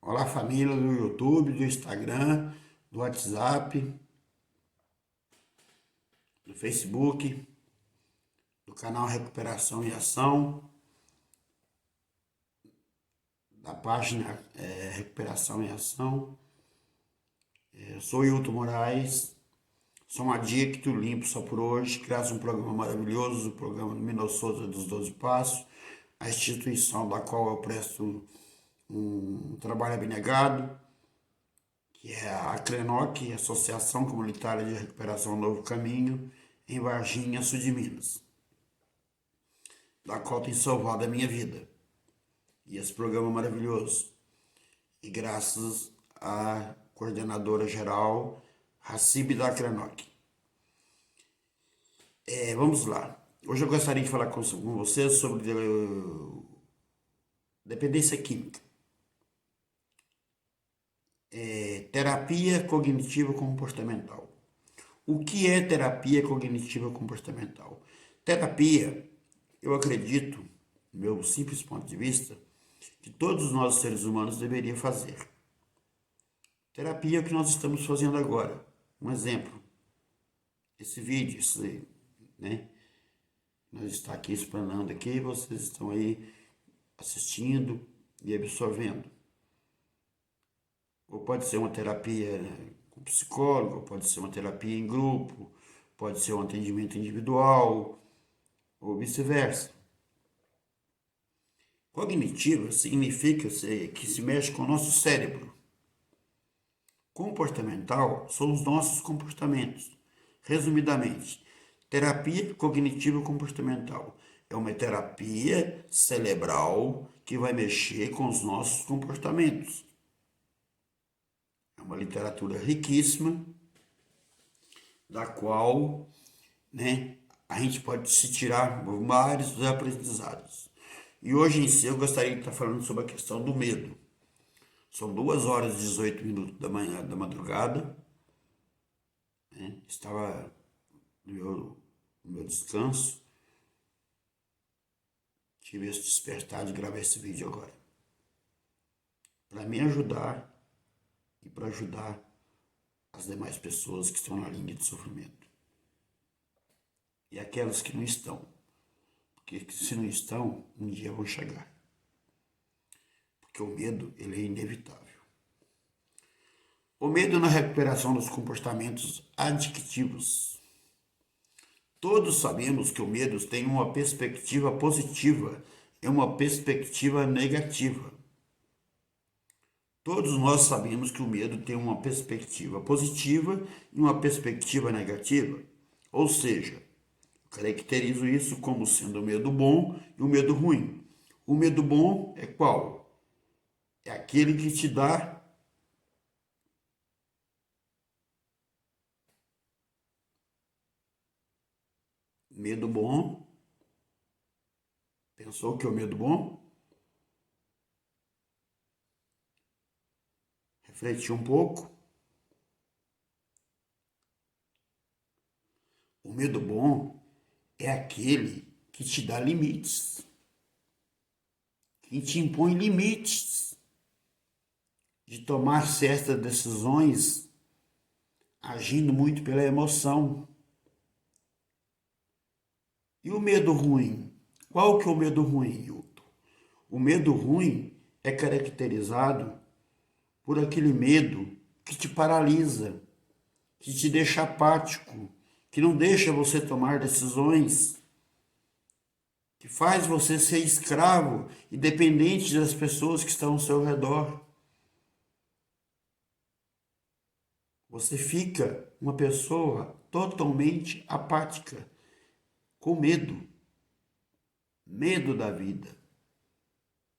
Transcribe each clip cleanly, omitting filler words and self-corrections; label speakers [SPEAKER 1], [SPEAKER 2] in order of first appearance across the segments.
[SPEAKER 1] Olá, família do YouTube, do Instagram, do WhatsApp, do Facebook, do canal Recuperação e Ação, da página Recuperação e Ação. Eu sou Hilton Moraes, sou um adicto, limpo só por hoje, criasse um programa maravilhoso, o programa Luminoso Souza dos 12 Passos, a instituição da qual eu presto um trabalho abnegado, que é a CRENOC, Associação Comunitária de Recuperação Novo Caminho, em Varginha, sul de Minas, da qual tem salvado a minha vida. E esse programa é maravilhoso. E graças à coordenadora geral, Hacib da CRENOC. Vamos lá. Hoje eu gostaria de falar com vocês sobre dependência química. Terapia cognitiva comportamental. O que é terapia cognitiva comportamental? Terapia, eu acredito, do meu simples ponto de vista, que todos nós seres humanos deveriam fazer. Terapia é o que nós estamos fazendo agora. Um exemplo, esse vídeo, né? Nós estamos aqui explanando aqui, vocês estão aí assistindo e absorvendo. Ou pode ser uma terapia com psicólogo, ou pode ser uma terapia em grupo, pode ser um atendimento individual, ou vice-versa. Cognitiva significa que se mexe com o nosso cérebro. Comportamental são os nossos comportamentos. Resumidamente, terapia cognitiva comportamental é uma terapia cerebral que vai mexer com os nossos comportamentos. É uma literatura riquíssima, da qual, a gente pode se tirar vários aprendizados. E hoje em si eu gostaria de estar falando sobre a questão do medo. São 2 horas e 18 minutos da manhã, da madrugada. Estava no meu descanso. Tive esse despertar de gravar esse vídeo agora. Para me ajudar e para ajudar as demais pessoas que estão na linha de sofrimento. E aquelas que não estão. Porque se não estão, um dia vão chegar. Porque o medo, ele é inevitável. O medo na recuperação dos comportamentos adictivos. Todos sabemos que o medo tem uma perspectiva positiva e uma perspectiva negativa. Todos nós sabemos que o medo tem uma perspectiva positiva e uma perspectiva negativa. Ou seja, caracterizo isso como sendo o medo bom e o medo ruim. O medo bom é qual? É aquele que te dá medo bom. Pensou que é o medo bom? Refletir um pouco. O medo bom é aquele que te dá limites, que te impõe limites de tomar certas decisões agindo muito pela emoção. E o medo ruim? Qual que é o medo ruim, Hilton? O medo ruim é caracterizado por aquele medo que te paralisa, que te deixa apático, que não deixa você tomar decisões, que faz você ser escravo e dependente das pessoas que estão ao seu redor. Você fica uma pessoa totalmente apática, com medo. Medo da vida.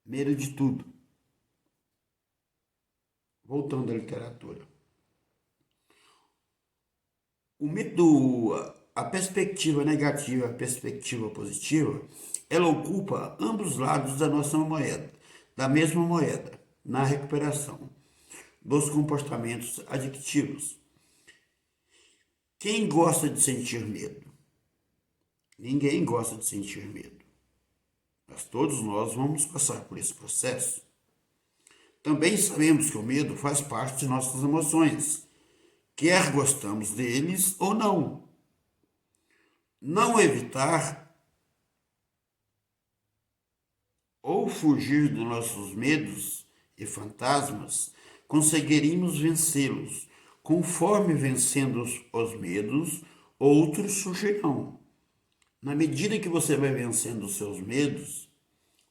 [SPEAKER 1] Medo de tudo. Voltando à literatura. O medo, a perspectiva negativa e a perspectiva positiva, ela ocupa ambos os lados da nossa moeda, da mesma moeda, na recuperação dos comportamentos adictivos. Quem gosta de sentir medo? Ninguém gosta de sentir medo. Mas todos nós vamos passar por esse processo. Também sabemos que o medo faz parte de nossas emoções, quer gostamos deles ou não. Não evitar ou fugir dos nossos medos e fantasmas, conseguiríamos vencê-los. Conforme vencendo os medos, outros surgirão. Na medida que você vai vencendo os seus medos,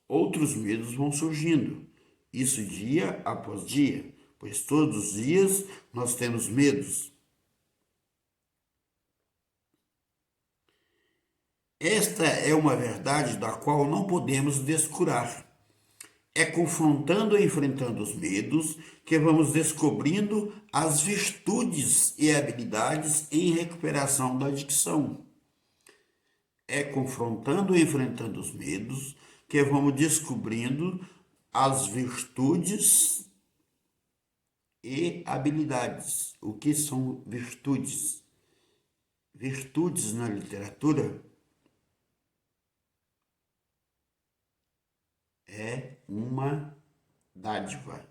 [SPEAKER 1] outros medos vão surgindo. Isso dia após dia, pois todos os dias nós temos medos. Esta é uma verdade da qual não podemos descurar. É confrontando e enfrentando os medos que vamos descobrindo as virtudes e habilidades em recuperação da adicção. É confrontando e enfrentando os medos que vamos descobrindo as virtudes e habilidades. O que são virtudes? Virtudes na literatura é uma dádiva.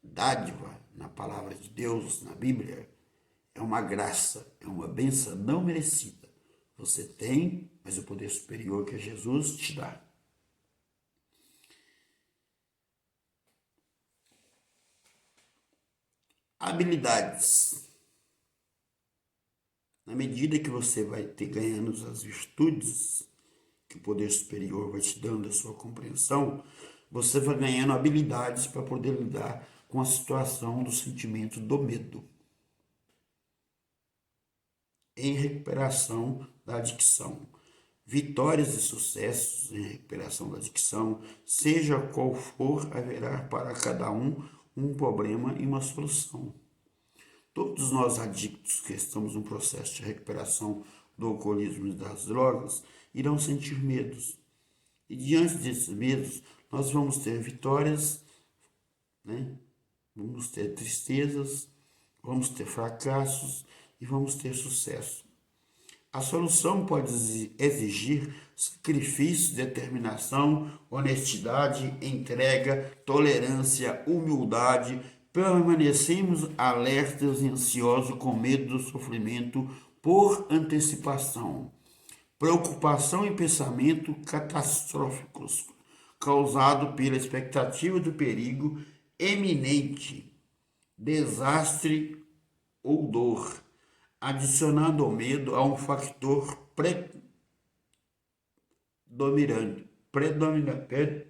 [SPEAKER 1] Dádiva, na palavra de Deus, na Bíblia, é uma graça, é uma bênção não merecida. Você tem, mas o poder superior que é Jesus te dá. Habilidades. Na medida que você vai ter ganhando as virtudes que o poder superior vai te dando a sua compreensão, você vai ganhando habilidades para poder lidar com a situação do sentimento do medo. Em recuperação da adicção. Vitórias e sucessos em recuperação da adicção, seja qual for, haverá para cada um problema e uma solução. Todos nós adictos que estamos no processo de recuperação do alcoolismo e das drogas irão sentir medos. E diante desses medos, nós vamos ter vitórias, né? Vamos ter tristezas, vamos ter fracassos e vamos ter sucesso. A solução pode exigir sacrifício, determinação, honestidade, entrega, tolerância, humildade. Permanecemos alertas e ansiosos com medo do sofrimento por antecipação. Preocupação e pensamento catastróficos, causado pela expectativa do perigo eminente, desastre ou dor, adicionando ao medo a um fator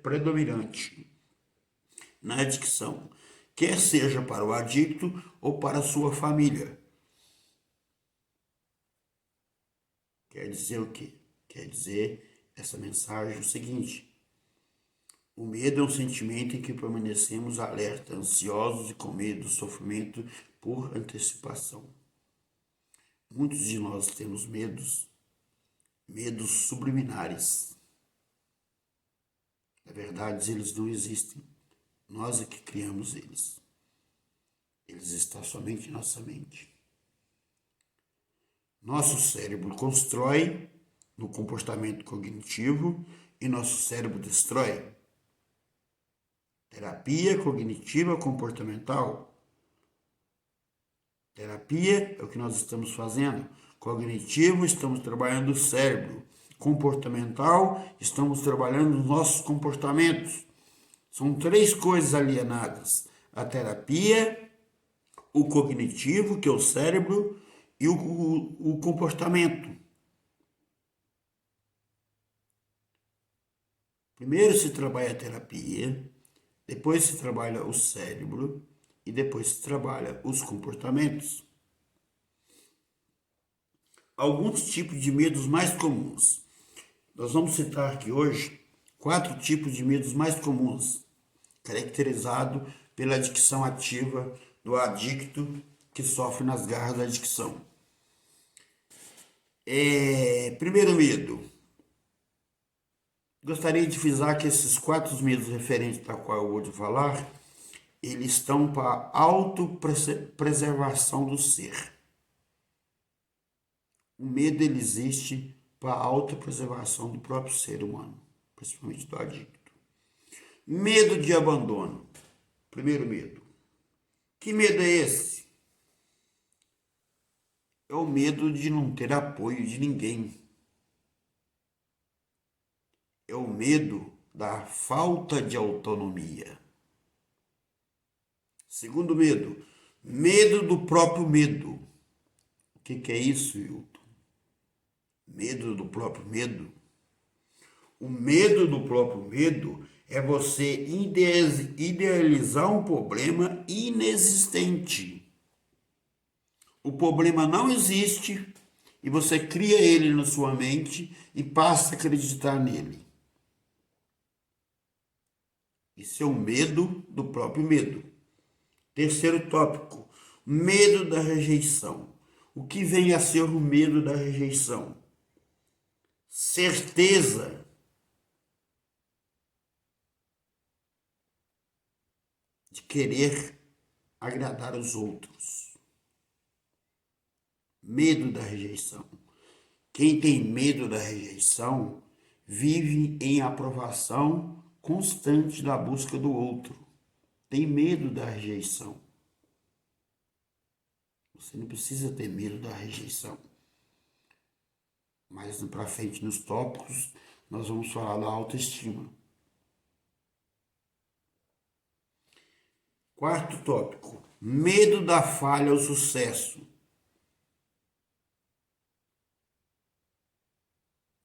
[SPEAKER 1] predominante na adicção, quer seja para o adicto ou para a sua família. Quer dizer o quê? Quer dizer essa mensagem o seguinte: o medo é um sentimento em que permanecemos alerta, ansiosos e com medo do sofrimento por antecipação. Muitos de nós temos medos subliminares. Na verdade, eles não existem. Nós é que criamos eles. Eles estão somente em nossa mente. Nosso cérebro constrói no comportamento cognitivo e nosso cérebro destrói. Terapia cognitiva comportamental. Terapia é o que nós estamos fazendo. Cognitivo, estamos trabalhando o cérebro. Comportamental, estamos trabalhando os nossos comportamentos. São três coisas alienadas: a terapia, o cognitivo, que é o cérebro, e o comportamento. Primeiro se trabalha a terapia, depois se trabalha o cérebro e depois se trabalha os comportamentos. Alguns tipos de medos mais comuns. Nós vamos citar aqui hoje 4 tipos de medos mais comuns, caracterizado pela adicção ativa do adicto que sofre nas garras da adicção. Primeiro medo. Gostaria de frisar que esses 4 medos referentes a qual eu vou te falar, eles estão para a autopreservação do ser. O medo ele existe para a autopreservação do próprio ser humano, principalmente do adicto. Medo de abandono. Primeiro medo. Que medo é esse? É o medo de não ter apoio de ninguém. É o medo da falta de autonomia. Segundo medo, medo do próprio medo. O que é isso, Hilton? Medo do próprio medo? O medo do próprio medo é você idealizar um problema inexistente. O problema não existe e você cria ele na sua mente e passa a acreditar nele. Isso é o medo do próprio medo. Terceiro tópico, medo da rejeição. O que vem a ser o medo da rejeição? Certeza de querer agradar os outros. Medo da rejeição. Quem tem medo da rejeição vive em aprovação constante da busca do outro. Tem medo da rejeição. Você não precisa ter medo da rejeição. Mais para frente nos tópicos, nós vamos falar da autoestima. Quarto tópico, medo da falha ou sucesso.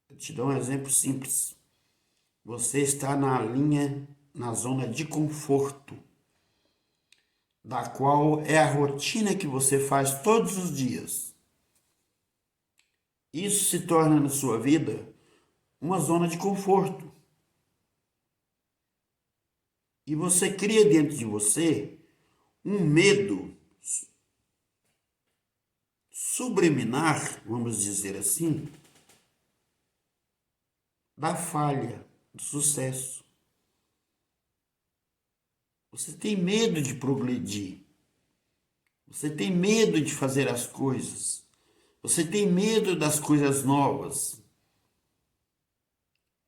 [SPEAKER 1] Eu te dou um exemplo simples. Você está na zona de conforto, da qual é a rotina que você faz todos os dias. Isso se torna na sua vida uma zona de conforto. E você cria dentro de você um medo subliminar, vamos dizer assim, da falha, do sucesso. Você tem medo de progredir. Você tem medo de fazer as coisas. Você tem medo das coisas novas.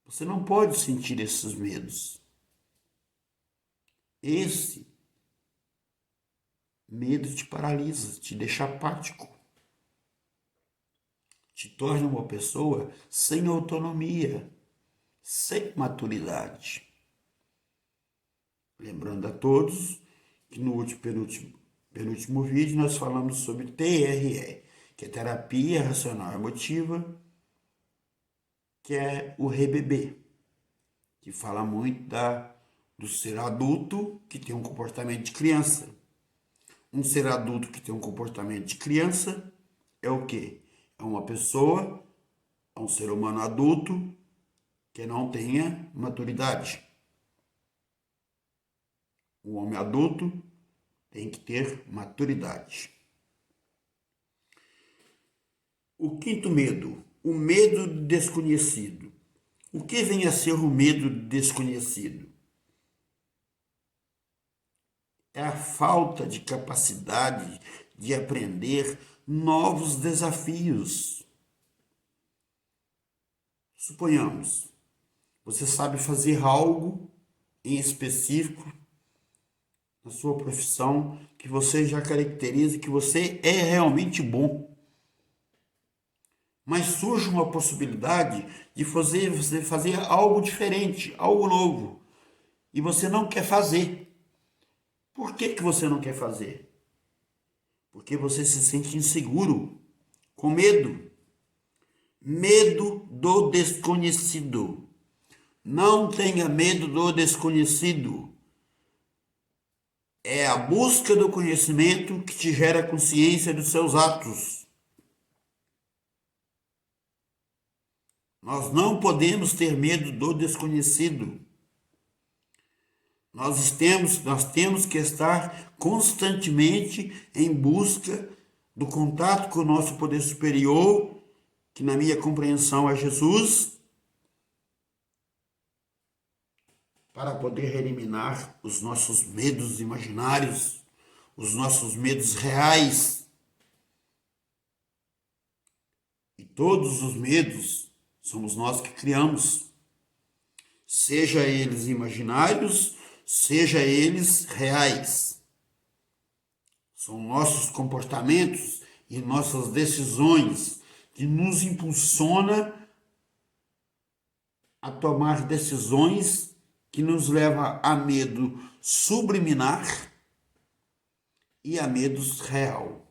[SPEAKER 1] Você não pode sentir esses medos. Esse medo te paralisa, te deixa apático. Te torna uma pessoa sem autonomia, sem maturidade. Lembrando a todos que no penúltimo vídeo nós falamos sobre TRE, que é terapia racional emotiva, que é o RBB, que fala muito do ser adulto que tem um comportamento de criança. Um ser adulto que tem um comportamento de criança é o quê? É uma pessoa, é um ser humano adulto que não tenha maturidade. O homem adulto tem que ter maturidade. O quinto medo, o medo do desconhecido. O que vem a ser o medo do desconhecido? É a falta de capacidade de aprender novos desafios. Suponhamos, você sabe fazer algo em específico na sua profissão que você já caracteriza, que você é realmente bom. Mas surge uma possibilidade de você fazer algo diferente, algo novo, e você não quer fazer. Por que você não quer fazer? Porque você se sente inseguro, com medo. Medo do desconhecido. Não tenha medo do desconhecido. É a busca do conhecimento que te gera consciência dos seus atos. Nós não podemos ter medo do desconhecido. Nós temos que estar constantemente em busca do contato com o nosso poder superior, que na minha compreensão é Jesus, para poder eliminar os nossos medos imaginários, os nossos medos reais. E todos os medos somos nós que criamos, seja eles imaginários, seja eles reais. São nossos comportamentos e nossas decisões que nos impulsiona a tomar decisões que nos leva a medo subliminar e a medos real.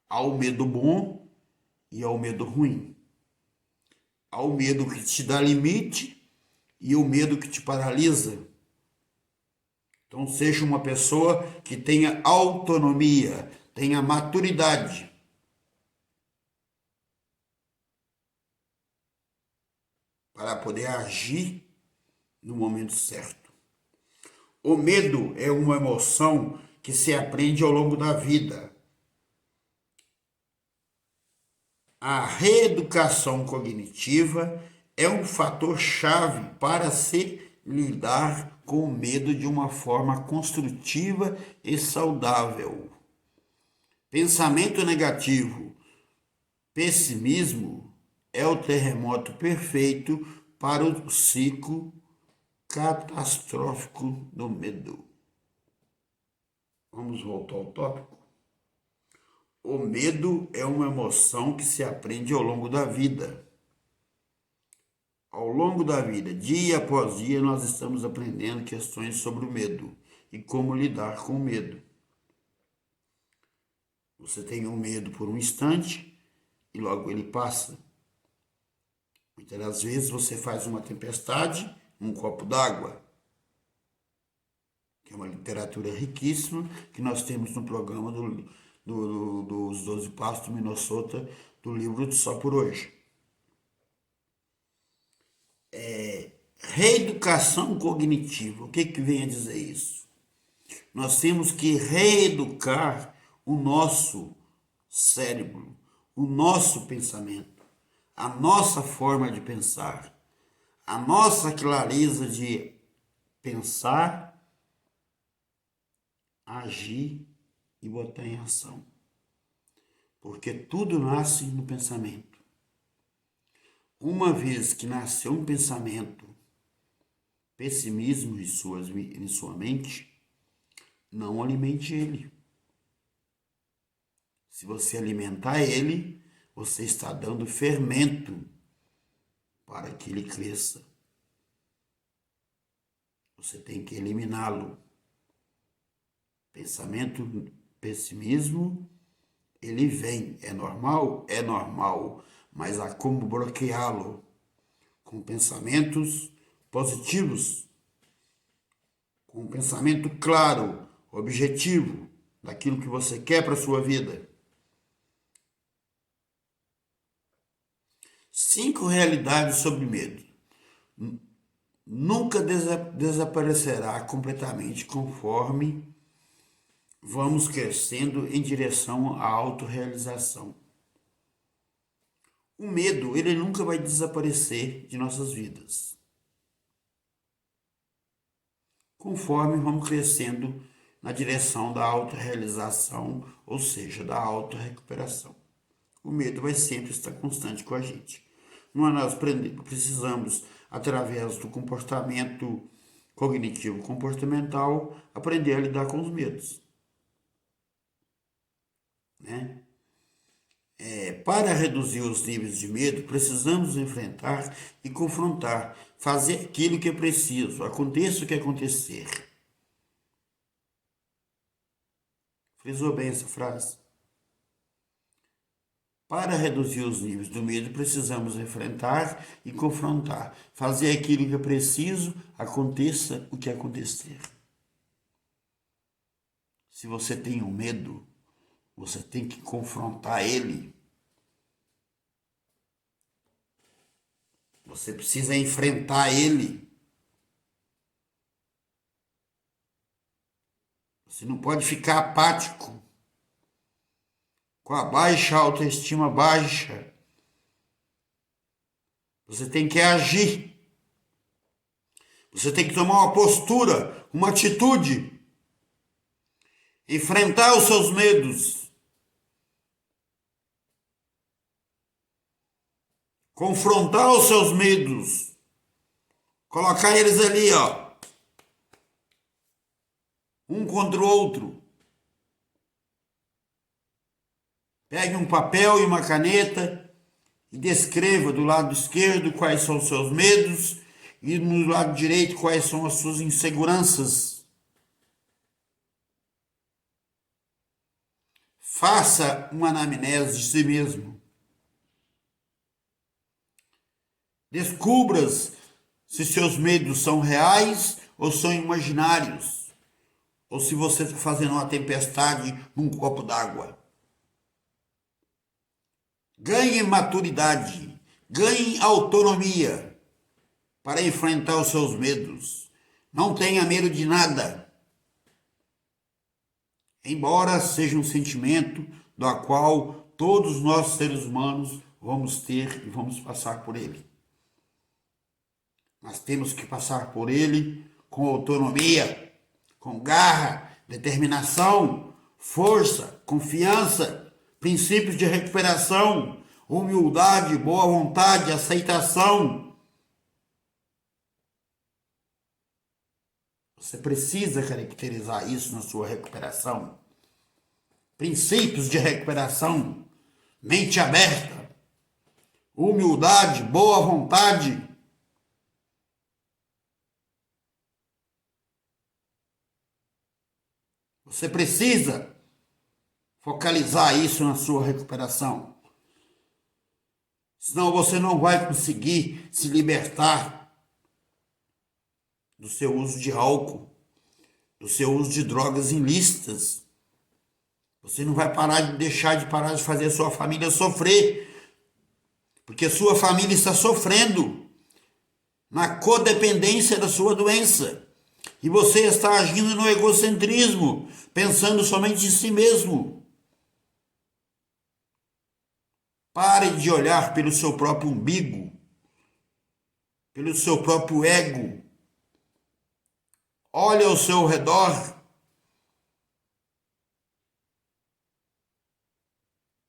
[SPEAKER 1] Ao medo bom e ao medo ruim. Ao medo que te dá limite e o medo que te paralisa. Então seja uma pessoa que tenha autonomia, tenha maturidade. Para poder agir no momento certo. O medo é uma emoção que se aprende ao longo da vida. A reeducação cognitiva é um fator chave para se lidar com o medo de uma forma construtiva e saudável. Pensamento negativo, pessimismo é o terremoto perfeito para o ciclo catastrófico do medo. Vamos voltar ao tópico? O medo é uma emoção que se aprende ao longo da vida. Ao longo da vida, dia após dia, nós estamos aprendendo questões sobre o medo e como lidar com o medo. Você tem um medo por um instante e logo ele passa. Muitas das vezes você faz uma tempestade num copo d'água, que é uma literatura riquíssima que nós temos no programa dos 12 Passos do Minnesota, do livro Só por Hoje. Reeducação cognitiva. O que vem a dizer isso? Nós temos que reeducar o nosso cérebro, o nosso pensamento, a nossa forma de pensar, a nossa clareza de pensar, agir e botar em ação. Porque tudo nasce no pensamento. Uma vez que nasceu um pensamento, pessimismo em sua mente, não alimente ele. Se você alimentar ele, você está dando fermento para que ele cresça. Você tem que eliminá-lo. Pensamento, pessimismo, ele vem. É normal? É normal. Mas há como bloqueá-lo com pensamentos positivos, com um pensamento claro, objetivo, daquilo que você quer para a sua vida. 5 realidades sobre medo. Nunca desaparecerá completamente conforme vamos crescendo em direção à autorrealização. O medo, ele nunca vai desaparecer de nossas vidas. Conforme vamos crescendo na direção da autorrealização, ou seja, da autorrecuperação. O medo vai sempre estar constante com a gente. Nós precisamos, através do comportamento cognitivo comportamental, aprender a lidar com os medos. Né? Para reduzir os níveis de medo, precisamos enfrentar e confrontar, fazer aquilo que é preciso, aconteça o que acontecer. Frisou bem essa frase? Para reduzir os níveis do medo, precisamos enfrentar e confrontar, fazer aquilo que é preciso, aconteça o que acontecer. Se você tem um medo, você tem que confrontar ele. Você precisa enfrentar ele. Você não pode ficar apático, com a baixa autoestima baixa. Você tem que agir. Você tem que tomar uma postura, uma atitude. Enfrentar os seus medos. Confrontar os seus medos Colocar eles ali, ó, um contra o outro. Pegue um papel e uma caneta e descreva do lado esquerdo quais são os seus medos e no lado direito quais são as suas inseguranças. Faça uma anamnese de si mesmo. Descubra se seus medos são reais ou são imaginários, ou se você está fazendo uma tempestade num copo d'água. Ganhe maturidade, ganhe autonomia para enfrentar os seus medos. Não tenha medo de nada. Embora seja um sentimento do qual todos nós seres humanos vamos ter e vamos passar por ele. Nós temos que passar por ele com autonomia, com garra, determinação, força, confiança, princípios de recuperação, humildade, boa vontade, aceitação. Você precisa caracterizar isso na sua recuperação. Princípios de recuperação, mente aberta, humildade, boa vontade. Você precisa focalizar isso na sua recuperação. Senão você não vai conseguir se libertar do seu uso de álcool, do seu uso de drogas ilícitas. Você não vai deixar de fazer a sua família sofrer, porque sua família está sofrendo na codependência da sua doença. E você está agindo no egocentrismo, pensando somente em si mesmo. Pare de olhar pelo seu próprio umbigo, pelo seu próprio ego. Olhe ao seu redor.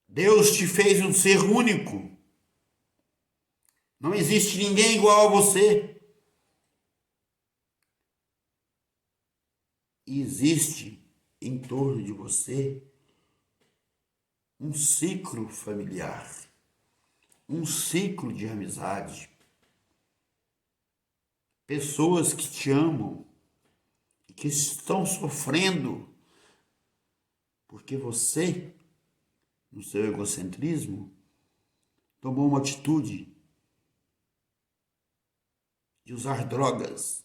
[SPEAKER 1] Deus te fez um ser único. Não existe ninguém igual a você. Existe em torno de você um ciclo familiar, um ciclo de amizade. Pessoas que te amam e que estão sofrendo porque você, no seu egocentrismo, tomou uma atitude de usar drogas.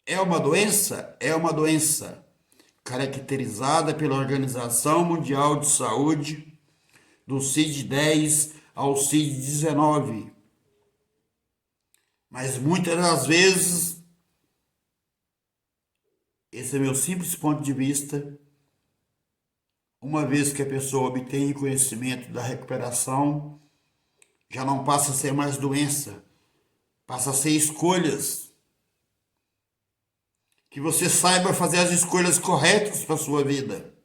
[SPEAKER 1] É uma doença? É uma doença caracterizada pela Organização Mundial de Saúde, do CID-10 ao CID-19. Mas muitas das vezes, esse é meu simples ponto de vista, uma vez que a pessoa obtém conhecimento da recuperação, já não passa a ser mais doença, passa a ser escolhas. Que você saiba fazer as escolhas corretas para a sua vida.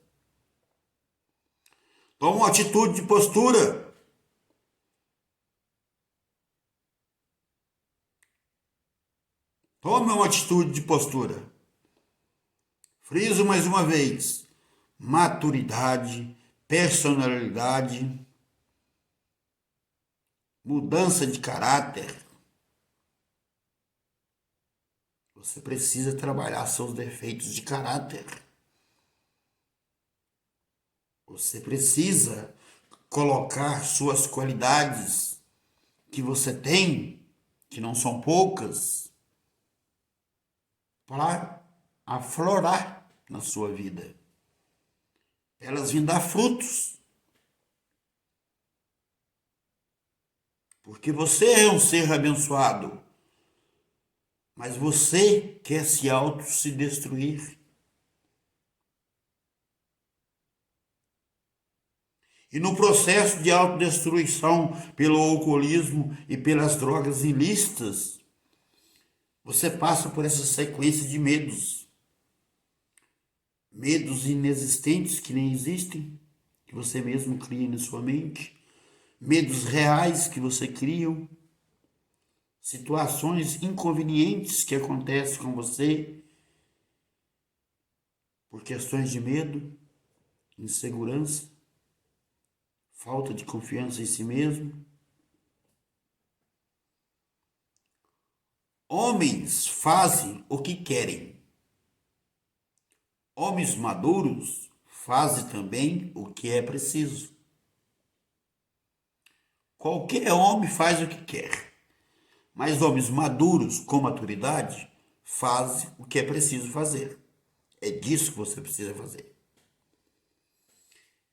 [SPEAKER 1] Toma uma atitude de postura. Tome uma atitude de postura. Friso mais uma vez. Maturidade, personalidade, mudança de caráter. Você precisa trabalhar seus defeitos de caráter. Você precisa colocar suas qualidades que você tem, que não são poucas, para aflorar na sua vida. Elas vêm dar frutos. Porque você é um ser abençoado. Mas você quer se destruir. E no processo de autodestruição pelo alcoolismo e pelas drogas ilícitas, você passa por essa sequência de medos. Medos inexistentes que nem existem, que você mesmo cria na sua mente. Medos reais que você cria. situações inconvenientes que acontecem com você por questões de medo, insegurança, falta de confiança em si mesmo. Homens fazem o que querem. Homens maduros fazem também o que é preciso. Qualquer homem faz o que quer, mas homens maduros com maturidade fazem o que é preciso fazer. É disso que você precisa fazer.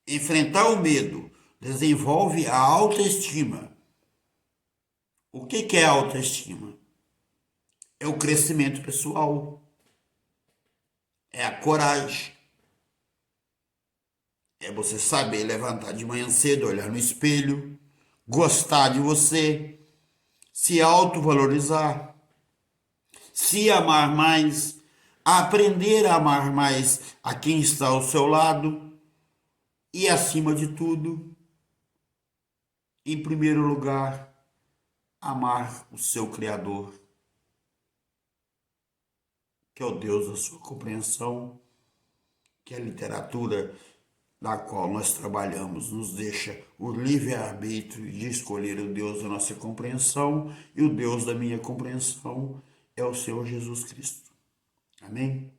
[SPEAKER 1] Enfrentar o medo desenvolve a autoestima. O que é a autoestima? É o crescimento pessoal, é a coragem, é você saber levantar de manhã cedo, olhar no espelho, gostar de você, se autovalorizar, se amar mais, aprender a amar mais a quem está ao seu lado e, acima de tudo, em primeiro lugar, amar o seu Criador, que é o Deus da sua compreensão, que a literatura na qual nós trabalhamos nos deixa o livre-arbítrio de escolher o Deus da nossa compreensão, e o Deus da minha compreensão é o Senhor Jesus Cristo. Amém?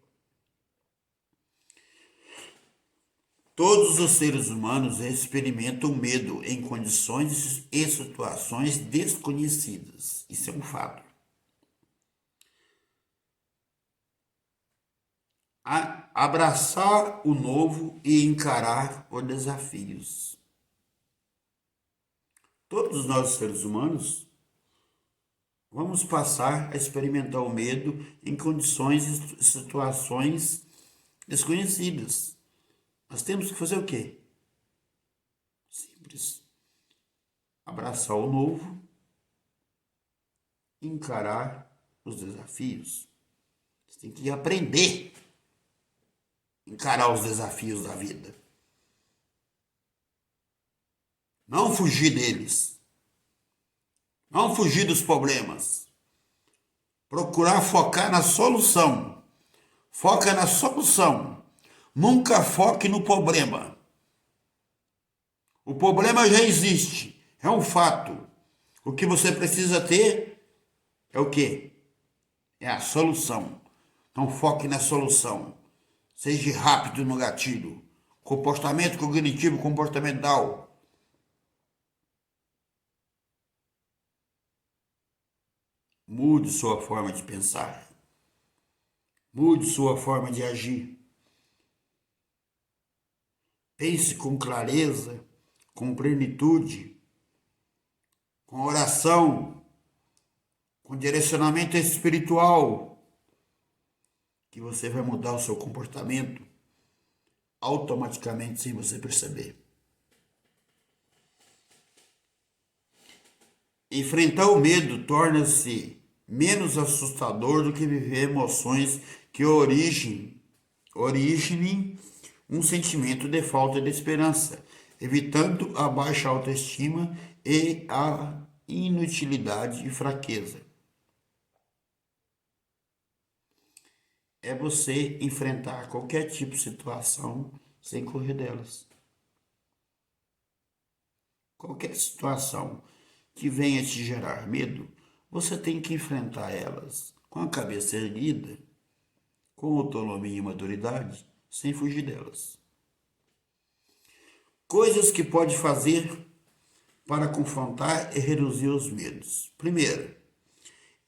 [SPEAKER 1] Todos os seres humanos experimentam medo em condições e situações desconhecidas. Isso é um fato. Abraçar o novo e encarar os desafios. Todos nós, seres humanos, vamos passar a experimentar o medo em condições e situações desconhecidas. Nós temos que fazer o quê? Simples. Abraçar o novo, encarar os desafios. Você tem que aprender a encarar os desafios da vida. Não fugir deles. Não fugir dos problemas. Procurar focar na solução. Foca na solução. Nunca foque no problema. O problema já existe. É um fato. O que você precisa ter é o quê? É a solução. Então foque na solução. Seja rápido no gatilho. Comportamento cognitivo comportamental. Mude sua forma de pensar. Mude sua forma de agir. Pense com clareza, com plenitude, com oração, com direcionamento espiritual, que você vai mudar o seu comportamento automaticamente sem você perceber. Enfrentar o medo torna-se menos assustador do que viver emoções que originem um sentimento de falta de esperança, evitando a baixa autoestima e a inutilidade e fraqueza. É você enfrentar qualquer tipo de situação sem correr delas. Qualquer situação que venha te gerar medo, você tem que enfrentar elas com a cabeça erguida, com autonomia e maturidade, sem fugir delas. Coisas que pode fazer para confrontar e reduzir os medos. Primeiro,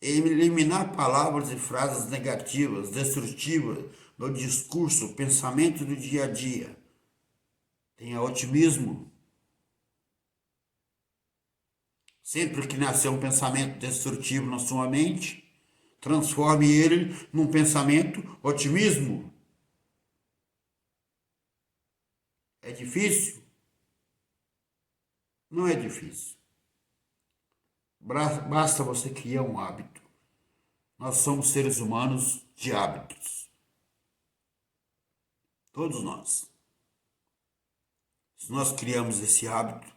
[SPEAKER 1] eliminar palavras e frases negativas, destrutivas no discurso, pensamento do dia a dia. Tenha otimismo. Sempre que nascer um pensamento destrutivo na sua mente, transforme ele num pensamento otimismo. É difícil? Não é difícil. Basta você criar um hábito. Nós somos seres humanos de hábitos. Todos nós. Se nós criamos esse hábito,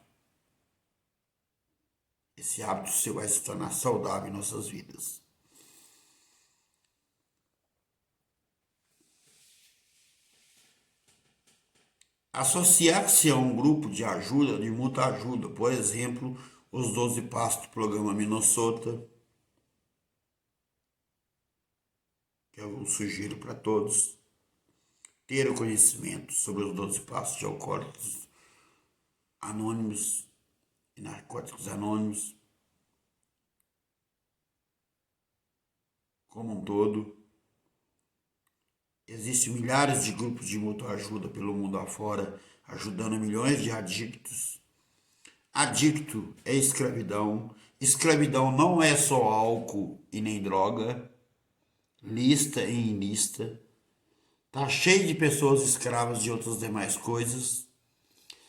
[SPEAKER 1] esse hábito seu vai se tornar saudável em nossas vidas. Associar-se a um grupo de ajuda, de muita ajuda, por exemplo, os 12 Passos do programa Minnesota, que eu sugiro para todos. Ter o conhecimento sobre os 12 Passos de Alcoólicos Anônimos e Narcóticos Anônimos, como um todo. Existem milhares de grupos de muita ajuda pelo mundo afora, ajudando milhões de adictos. Adicto é escravidão. Escravidão não é só álcool e nem droga. Lista e ilícita. Tá cheio de pessoas escravas de outras demais coisas.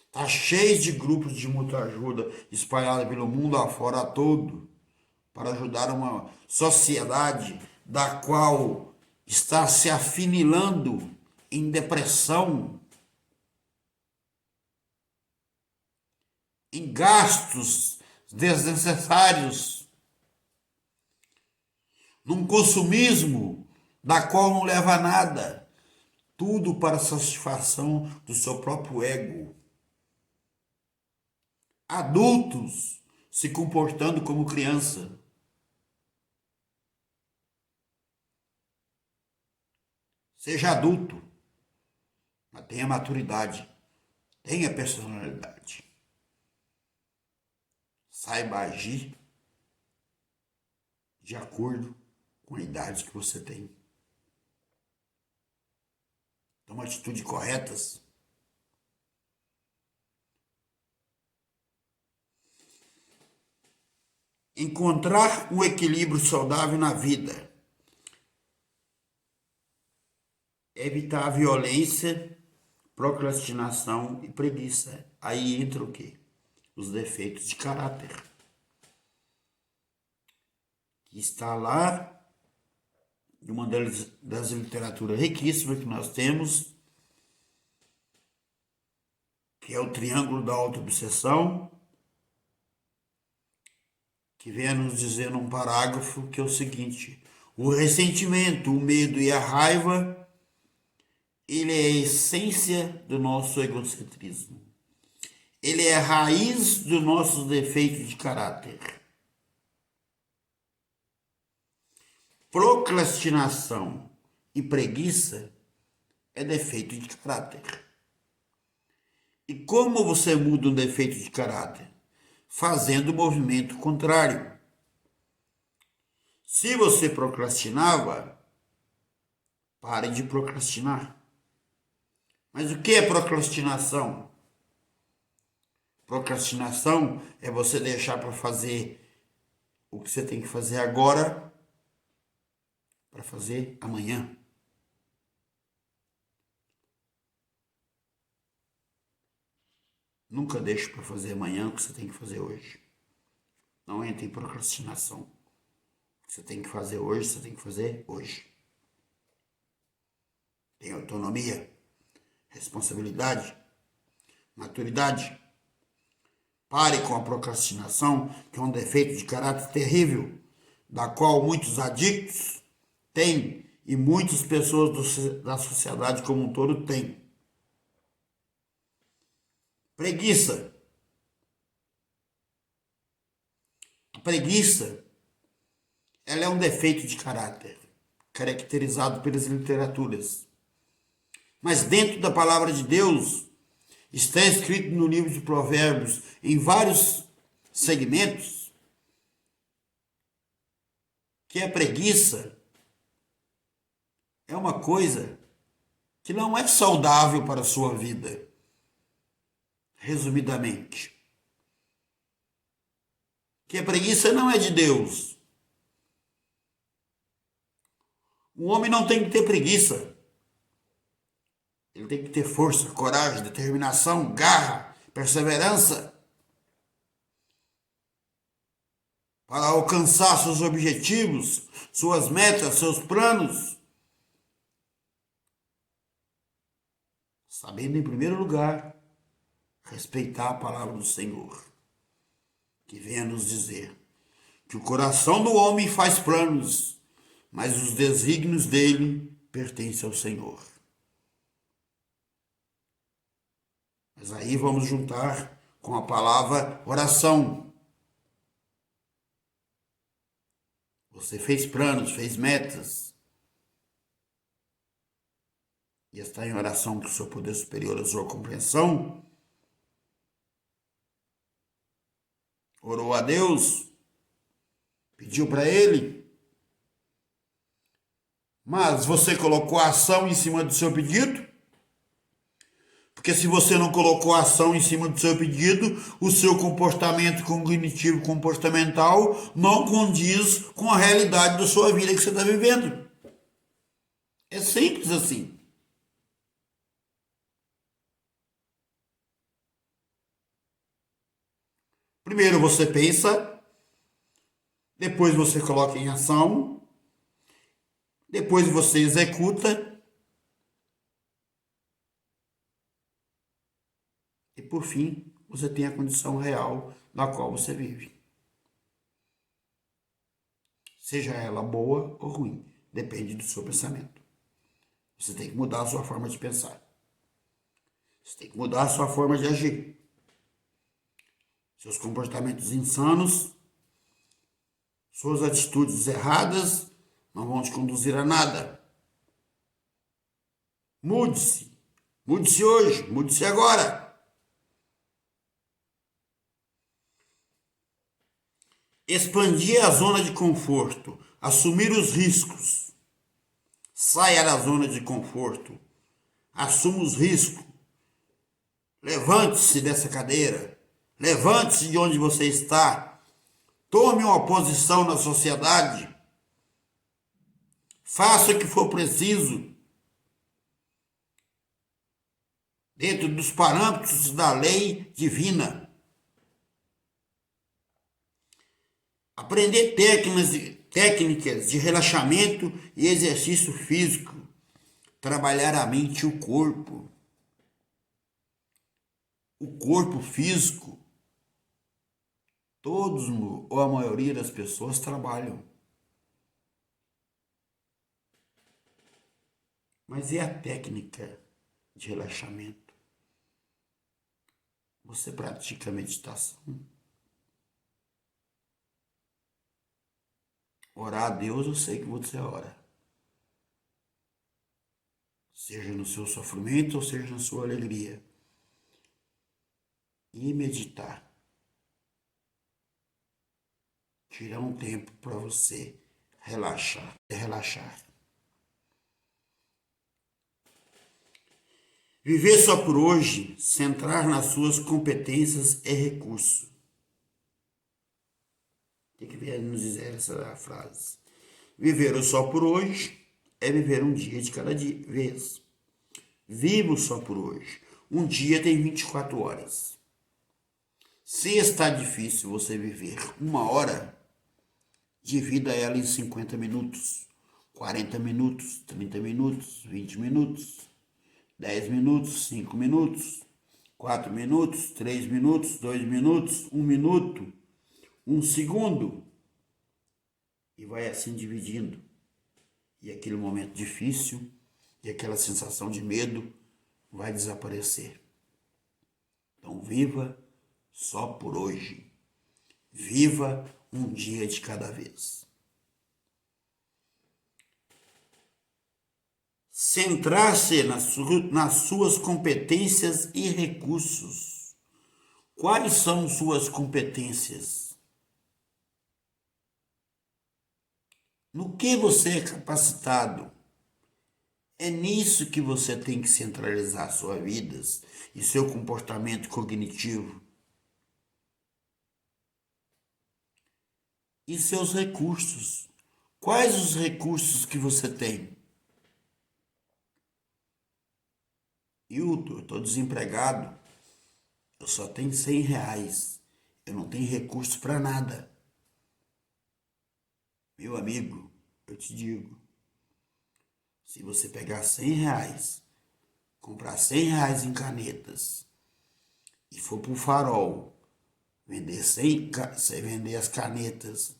[SPEAKER 1] Tá cheio de grupos de muita ajuda espalhados pelo mundo afora todo para ajudar uma sociedade da qual está se afunilando em depressão, em gastos desnecessários, num consumismo da qual não leva a nada, tudo para a satisfação do seu próprio ego. Adultos se comportando como criança. Seja adulto, mas tenha maturidade, tenha personalidade. Saiba agir de acordo com a idade que você tem. Toma atitudes corretas. Encontrar um equilíbrio saudável na vida. Evitar a violência, procrastinação e preguiça. Aí entra o quê? Os defeitos de caráter. Que está lá em uma das literaturas riquíssimas que nós temos, que é o triângulo da autoobsessão, que vem a nos dizer num parágrafo que é o seguinte: o ressentimento, o medo e a raiva, ele é a essência do nosso egocentrismo. Ele é a raiz dos nossos defeitos de caráter. Procrastinação e preguiça é defeito de caráter. E como você muda um defeito de caráter? Fazendo o movimento contrário. Se você procrastinava, pare de procrastinar. Mas o que é procrastinação? Procrastinação é você deixar para fazer o que você tem que fazer agora para fazer amanhã. Nunca deixe para fazer amanhã o que você tem que fazer hoje. Não entre em procrastinação. O que você tem que fazer hoje, você tem que fazer hoje. Tem autonomia, responsabilidade, maturidade. Pare com a procrastinação, que é um defeito de caráter terrível, da qual muitos adictos têm e muitas pessoas da sociedade como um todo têm. Preguiça. A preguiça, ela é um defeito de caráter, caracterizado pelas literaturas. Mas dentro da palavra de Deus, está escrito no livro de Provérbios, em vários segmentos, que a preguiça é uma coisa que não é saudável para a sua vida. Resumidamente, que a preguiça não é de Deus. O homem não tem que ter preguiça. Ele tem que ter força, coragem, determinação, garra, perseverança para alcançar seus objetivos, suas metas, seus planos. Sabendo, em primeiro lugar, respeitar a palavra do Senhor. que vem a nos dizer que o coração do homem faz planos, mas os desígnios dele pertencem ao Senhor. Mas aí vamos juntar com a palavra oração. Você fez planos, fez metas, e está em oração que o seu poder superior, a sua compreensão, orou a Deus, pediu para Ele, mas você colocou a ação em cima do seu pedido? Porque se você não colocou a ação em cima do seu pedido, o seu comportamento cognitivo comportamental não condiz com a realidade da sua vida que você está vivendo. É simples assim. Primeiro você pensa, depois você coloca em ação, depois você executa e, por fim, você tem a condição real na qual você vive. Seja ela boa ou ruim, depende do seu pensamento. Você tem que mudar a sua forma de pensar. Você tem que mudar a sua forma de agir. Seus comportamentos insanos, suas atitudes erradas não vão te conduzir a nada. Mude-se. Mude-se hoje. Mude-se agora. Expandir a zona de conforto. Assumir os riscos. Saia da zona de conforto. Assuma os riscos. Levante-se dessa cadeira. Levante-se de onde você está. Tome uma posição na sociedade. Faça o que for preciso, dentro dos parâmetros da lei divina. Aprender técnicas de relaxamento e exercício físico. Trabalhar a mente e o corpo. O corpo físico. Todos, ou a maioria das pessoas, trabalham. Mas e a técnica de relaxamento? Você pratica meditação? Orar a Deus, eu sei que você ora. Seja no seu sofrimento ou seja na sua alegria. E meditar. Tirar um tempo para você relaxar. Viver só por hoje, centrar nas suas competências e recursos. O que vem nos dizer essa frase? Viver só por hoje é viver um dia de cada vez. Vivo só por hoje. Um dia tem 24 horas. Se está difícil você viver uma hora, divida ela em 50 minutos, 40 minutos, 30 minutos, 20 minutos, 10 minutos, 5 minutos, 4 minutos, 3 minutos, 2 minutos, 1 minuto, 1 segundo. E vai assim dividindo. E aquele momento difícil e aquela sensação de medo vai desaparecer. Então viva só por hoje. Viva um dia de cada vez. Centrar-se nas suas competências e recursos. Quais são suas competências? No que você é capacitado? É nisso que você tem que centralizar suas vidas e seu comportamento cognitivo. E seus recursos. Quais os recursos que você tem? Hilton, eu estou desempregado. Eu só tenho R$100. Eu não tenho recurso para nada. Meu amigo, eu te digo. Se você pegar R$100, comprar R$100 em canetas e for para o farol, Você vender as canetas,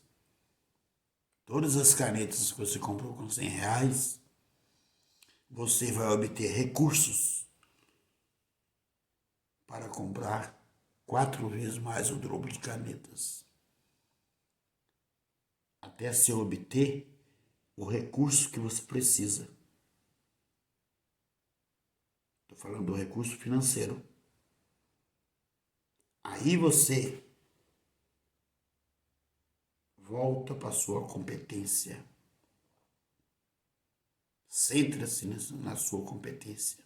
[SPEAKER 1] todas as canetas que você comprou com R$ 100, você vai obter recursos para comprar 4 vezes mais o dobro de canetas, até se obter o recurso que você precisa. Estou falando do recurso financeiro. Aí você volta para a sua competência. Centra-se na sua competência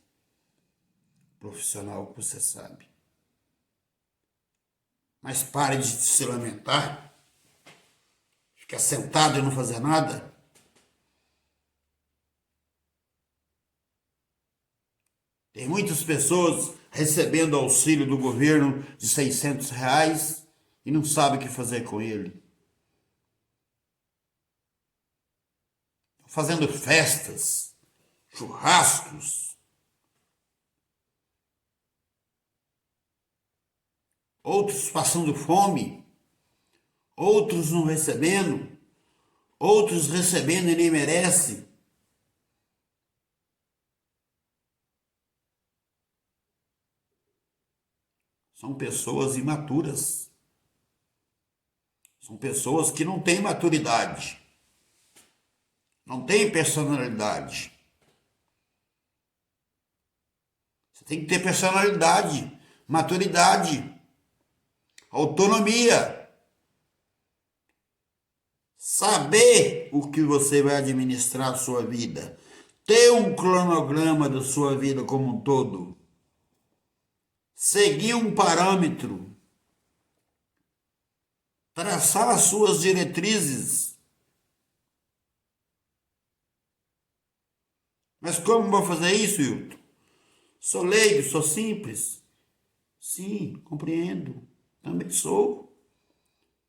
[SPEAKER 1] profissional que você sabe. Mas pare de se lamentar, ficar sentado e não fazer nada. Tem muitas pessoas recebendo auxílio do governo de R$ 600 e não sabe o que fazer com ele. Fazendo festas, churrascos. Outros passando fome. Outros não recebendo. Outros recebendo e nem merecem. São pessoas imaturas. São pessoas que não têm maturidade. Não têm personalidade. Você tem que ter personalidade, maturidade, autonomia. Saber o que você vai administrar a sua vida. Ter um cronograma da sua vida como um todo. Seguir um parâmetro. Traçar as suas diretrizes. Mas como vou fazer isso, Hilton? Sou leigo, sou simples. Sim, compreendo. Também sou.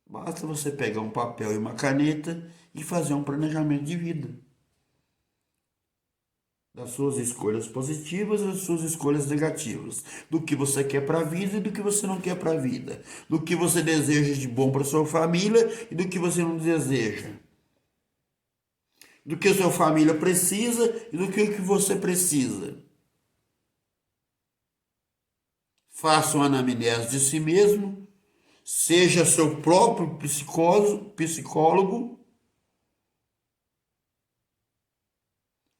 [SPEAKER 1] Basta você pegar um papel e uma caneta e fazer um planejamento de vida. Das suas escolhas positivas e das suas escolhas negativas. Do que você quer para a vida e do que você não quer para a vida. Do que você deseja de bom para sua família e do que você não deseja. Do que a sua família precisa e do que você precisa. Faça uma anamnese de si mesmo. Seja seu próprio psicólogo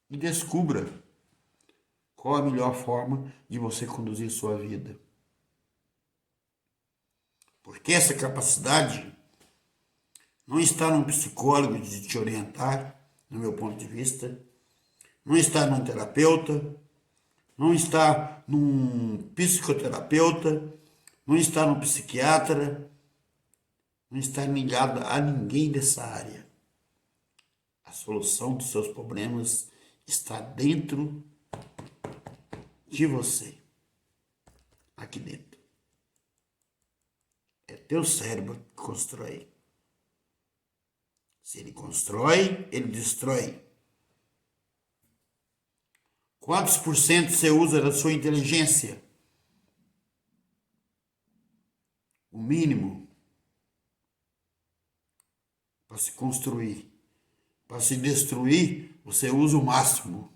[SPEAKER 1] e descubra qual a melhor forma de você conduzir sua vida. Porque essa capacidade não está num psicólogo de te orientar, no meu ponto de vista, não está num terapeuta, não está num psicoterapeuta, não está num psiquiatra, não está ligado a ninguém dessa área. A solução dos seus problemas está dentro de você, aqui dentro. É teu cérebro que constrói. Se ele constrói, ele destrói. Quantos por cento você usa da sua inteligência? O mínimo para se construir. Para se destruir, você usa o máximo.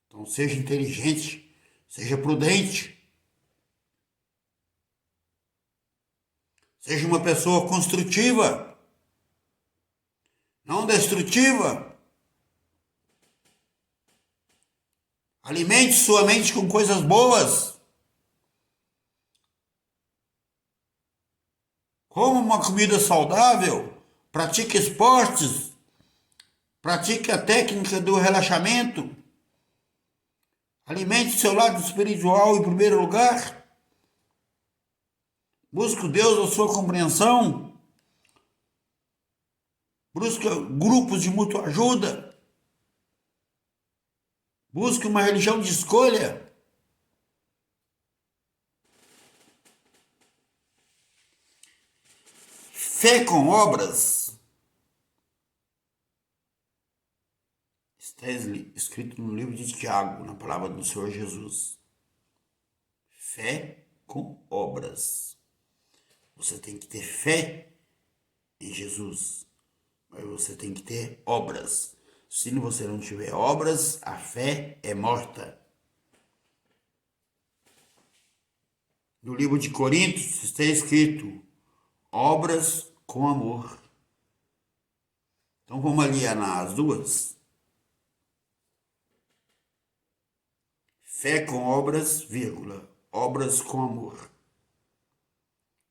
[SPEAKER 1] Então seja inteligente, seja prudente. Seja uma pessoa construtiva, não destrutiva. Alimente sua mente com coisas boas. Coma uma comida saudável. Pratique esportes. Pratique a técnica do relaxamento. Alimente seu lado espiritual em primeiro lugar. Busque Deus a sua compreensão. Busque grupos de mútua ajuda. Busque uma religião de escolha. Fé com obras. Está escrito no livro de Tiago, na palavra do Senhor Jesus. Fé com obras. Você tem que ter fé em Jesus, mas você tem que ter obras. Se você não tiver obras, a fé é morta. No livro de Coríntios está escrito: obras com amor. Então vamos aliar as duas. Fé com obras, vírgula, obras com amor.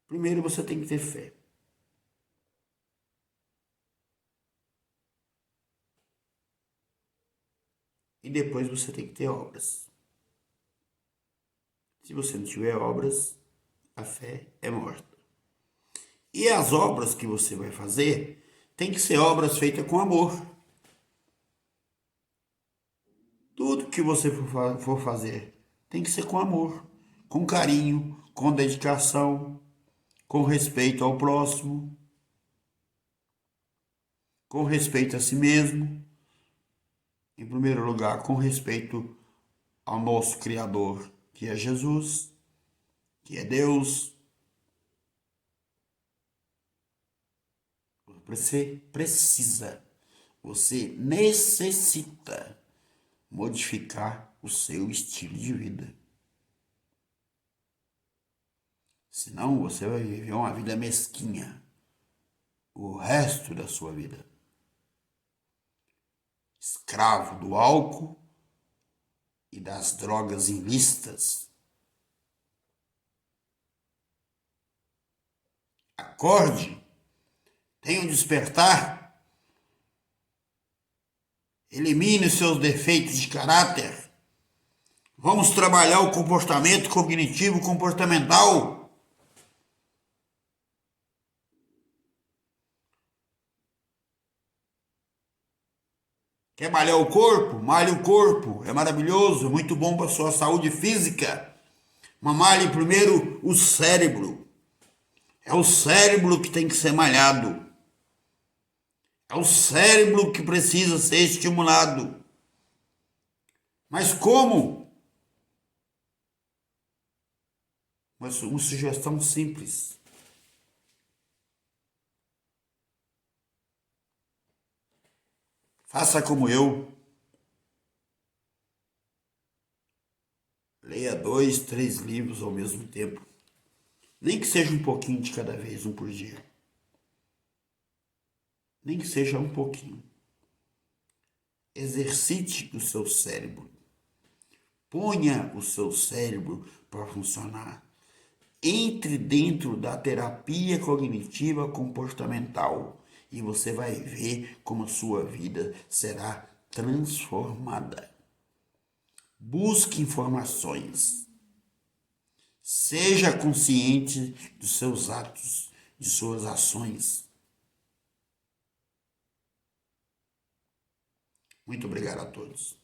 [SPEAKER 1] Primeiro você tem que ter fé. E depois você tem que ter obras. Se você não tiver obras, a fé é morta. E as obras que você vai fazer tem que ser obras feitas com amor. Tudo que você for fazer tem que ser com amor, com carinho, com dedicação, com respeito ao próximo, com respeito a si mesmo. Em primeiro lugar, com respeito ao nosso Criador, que é Jesus, que é Deus. Você precisa, você necessita modificar o seu estilo de vida. Senão você vai viver uma vida mesquinha o resto da sua vida. Escravo do álcool e das drogas ilícitas. Acorde, tenha um despertar. Elimine os seus defeitos de caráter. Vamos trabalhar o comportamento cognitivo comportamental. Quer malhar o corpo? Malhe o corpo. É maravilhoso, é muito bom para a sua saúde física. Mas malhe primeiro o cérebro. É o cérebro que tem que ser malhado. É o cérebro que precisa ser estimulado. Mas como? Mas uma sugestão simples. Faça como eu. Leia 2, 3 livros ao mesmo tempo. Nem que seja um pouquinho de cada vez, um por dia. Nem que seja um pouquinho. Exercite o seu cérebro. Ponha o seu cérebro para funcionar. Entre dentro da terapia cognitiva comportamental e você vai ver como a sua vida será transformada. Busque informações. Seja consciente dos seus atos, de suas ações. Muito obrigado a todos.